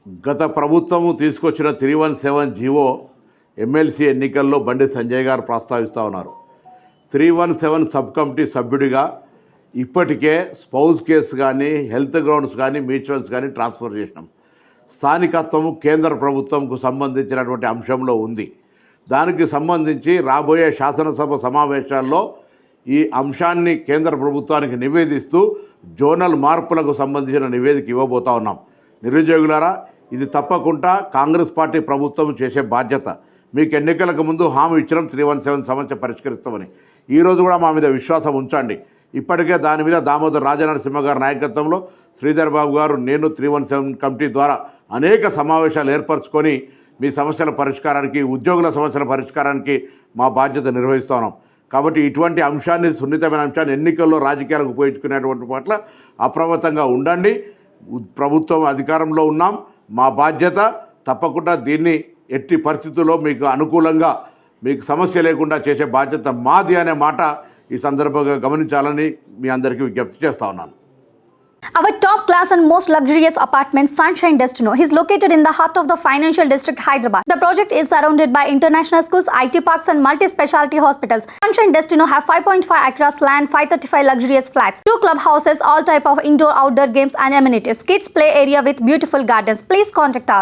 గత ప్రభుత్వము తీసుకొచ్చిన 317 జీవో ఎమ్మెల్సీ ఎన్నికల్లో బండి సంజయ్ గారు ప్రస్తావిస్తూ ఉన్నారు. 317 సబ్ కమిటీ సభ్యుడిగా ఇప్పటికే స్పౌజ్ కేసు కానీ, హెల్త్ గ్రౌండ్స్ కానీ, మ్యూచువల్స్ కానీ ట్రాన్స్ఫర్ చేసినాం. స్థానికత్వము కేంద్ర ప్రభుత్వంకు సంబంధించినటువంటి అంశంలో ఉంది. దానికి సంబంధించి రాబోయే శాసనసభ సమావేశాల్లో ఈ అంశాన్ని కేంద్ర ప్రభుత్వానికి నివేదిస్తూ జోనల్ మార్పులకు సంబంధించిన నివేదిక ఇవ్వబోతా ఉన్నాం. నిరుద్యోగులారా, ఇది తప్పకుండా కాంగ్రెస్ పార్టీ ప్రభుత్వం చేసే బాధ్యత. మీకు ఎన్నికలకు ముందు హామీ ఇచ్చినాం 317 సమస్య పరిష్కరిస్తామని. ఈరోజు కూడా మా మీద విశ్వాసం ఉంచండి. ఇప్పటికే దాని మీద దామోదర్ రాజనరసింహ గారి నాయకత్వంలో శ్రీధర్ బాబు గారు, నేను 317 కమిటీ ద్వారా అనేక సమావేశాలు ఏర్పరచుకొని మీ సమస్యల పరిష్కారానికి, ఉద్యోగుల సమస్యల పరిష్కారానికి మా బాధ్యత నిర్వహిస్తూ ఉన్నాం. కాబట్టి ఇటువంటి అంశాన్ని, సున్నితమైన అంశాన్ని ఎన్నికల్లో రాజకీయాలకు ఉపయోగించుకునేటువంటి పట్ల అప్రమత్తంగా ఉండండి. ప్రభుత్వం అధికారంలో ఉన్నాం, మా బాధ్యత తప్పకుండా దీన్ని ఎట్టి పరిస్థితుల్లో మీకు అనుకూలంగా, మీకు సమస్య లేకుండా చేసే బాధ్యత మాది అనే మాట ఈ సందర్భంగా గమనించాలని మీ అందరికీ విజ్ఞప్తి చేస్తా ఉన్నాను. Our top class and most luxurious apartment, Sunshine Destino, is located in the heart of the financial district, Hyderabad. The project is surrounded by international schools, IT parks and multi-specialty hospitals. Sunshine Destino have 5.5 acres land, 535 luxurious flats, 2 clubhouses, all type of indoor outdoor games and amenities, kids play area with beautiful gardens. Please contact us.